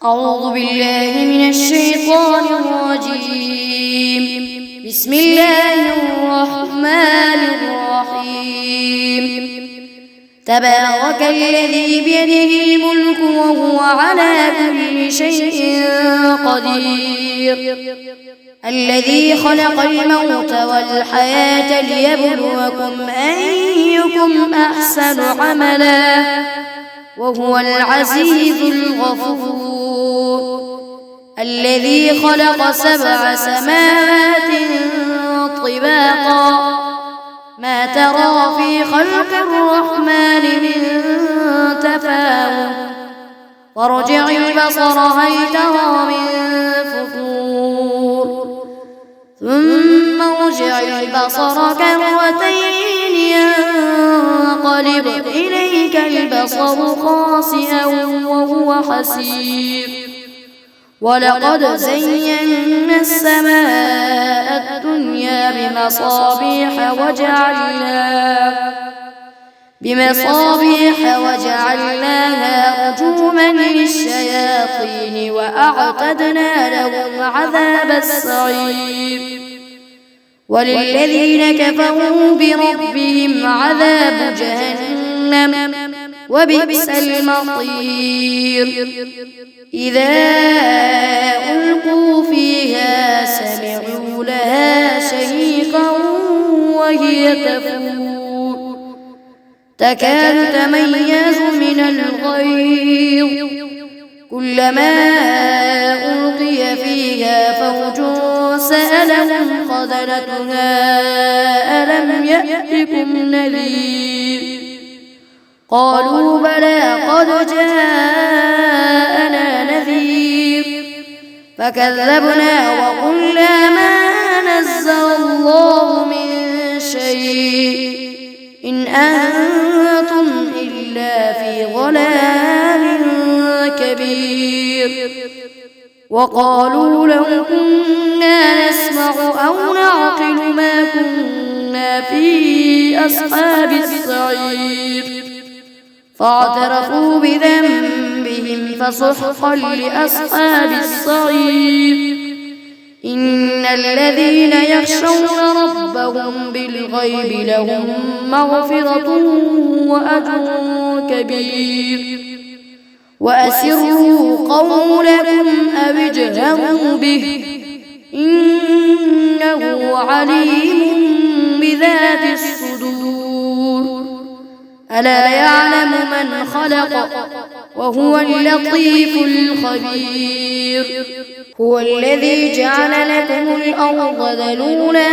أعوذ بالله من الشيطان الرجيم. بسم الله الرحمن الرحيم. تبارك الذي بيده الملك وهو على كل شيء قدير، الذي خلق الموت والحياة ليبلوكم أيكم أحسن عملا وهو العزيز الغفور، الذي خلق 7 سماوات طباقا ما ترى في خلق الرحمن من تفاوت، وارجع البصر هل ترى من فطور، ثم ارجع البصر كرتين ينقلب إليك البصر خاسئا وهو حسير، ولقد زينا السماء الدنيا بمصابيح وجعلناها رجوما للشياطين وأعتدنا لهم عذاب السعير، وللذين كفروا بربهم عذاب جهنم وبئس المصير. إذا ألقوا فيها سمعوا لها شهيقا وهي تفور تكاد تميز من الغيظ، كلما ألقي فيها فوج سألهم خزنتها ألم يأتكم نذير، قالوا بلى قد جاءنا نذير، فكذبنا وقلنا ما نزل الله من شيء إن أنتم إلا في ضلال كبير، وقالوا لو كنا نسمع أو نعقل ما كنا في أصحاب السعير، فاعترفوا بذنبهم فسحقا لأصحاب السعير. إن الذين يخشون ربهم بالغيب لهم مغفرة وأجر كبير، وأسروا قولكم أو اجهروا به إنه عليم بذات الصدور، ألا يعلم من خلق وهو اللطيف الخبير. هو الذي جعل لكم الأرض ذلولا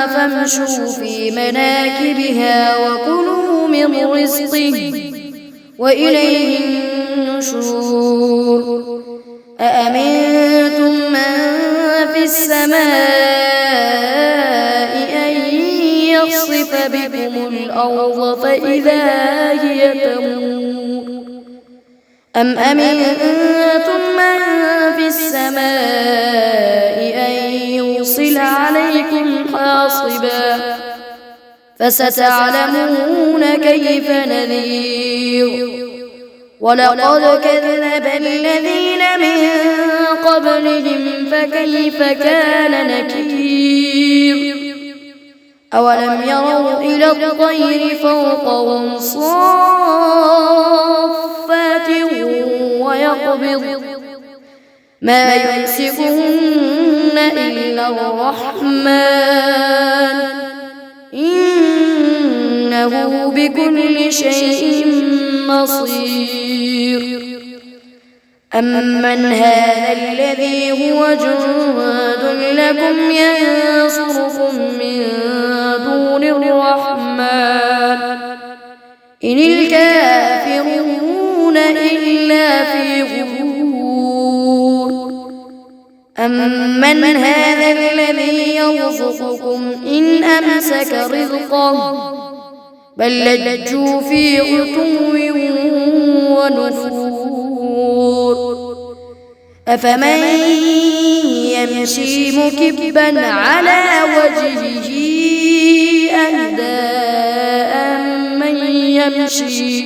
فامشوا في مناكبها وكلوا من رزقه وإليه النشور. أأمنتم من في السماء أن يخسف بكم الأرض فإذا هي تمور، أم أمنتم من في السماء أن يرسل عليكم حاصبا فستعلمون كيف نذير. ولقد كذب الذين من قبلهم فكيف كان نكير. أولم يروا إلى الطير فوقهم صافات ويقبض ما يمسكهن إلا الرحمن إنه بكل شيء بصير. أمن هذا الذي هو جند لكم ينصركم من دون الرحمن إن الكافرون إلا في غرور. أمن هذا الذي يرزقكم إن أمسك رزقه بل لجوا في عتو ونفور. أفمن يمشي مكبا على وجهه أهدى أمن يمشي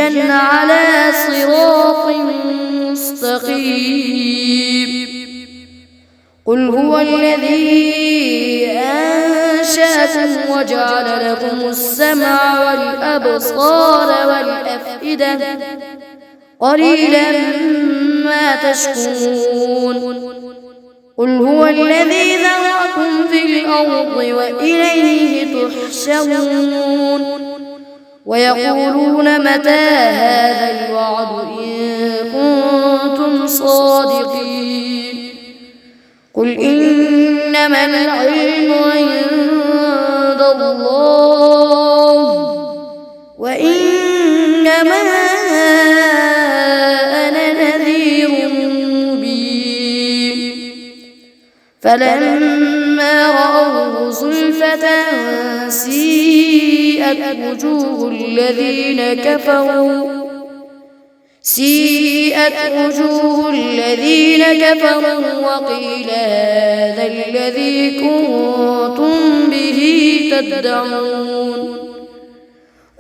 سويا على صراط مستقيم. قل هو الذي أنشأكم وجعل لكم السمع والأبصار والأفئدة قليلا ما تشكرون. قل هو الذي ذرأكم في الأرض وإليه تحشرون. ويقولون متى هذا الوعد إن كنتم صادقين. قل إنما العلم عند الله وإنما أنا نذير مبين. فلما رأوه زلفة سيئت وجوه الذين كفروا وقيل هذا الذي كنتم به تدعون.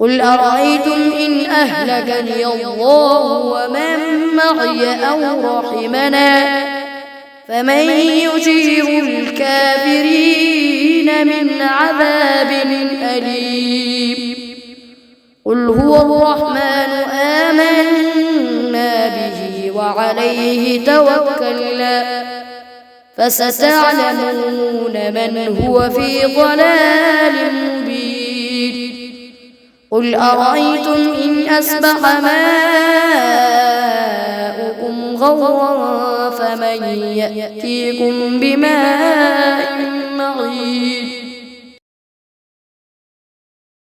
قل أرأيتم إن أهلكني الله ومن معي أو رحمنا فمن يجير الكافرين من عذاب أليم. قل هو الرحمن آمنا به وعليه توكلنا فستعلمون من هو في ضلال مبين. قل أرأيتم إن أصبح ماؤكم غورا فمن يأتيكم بماء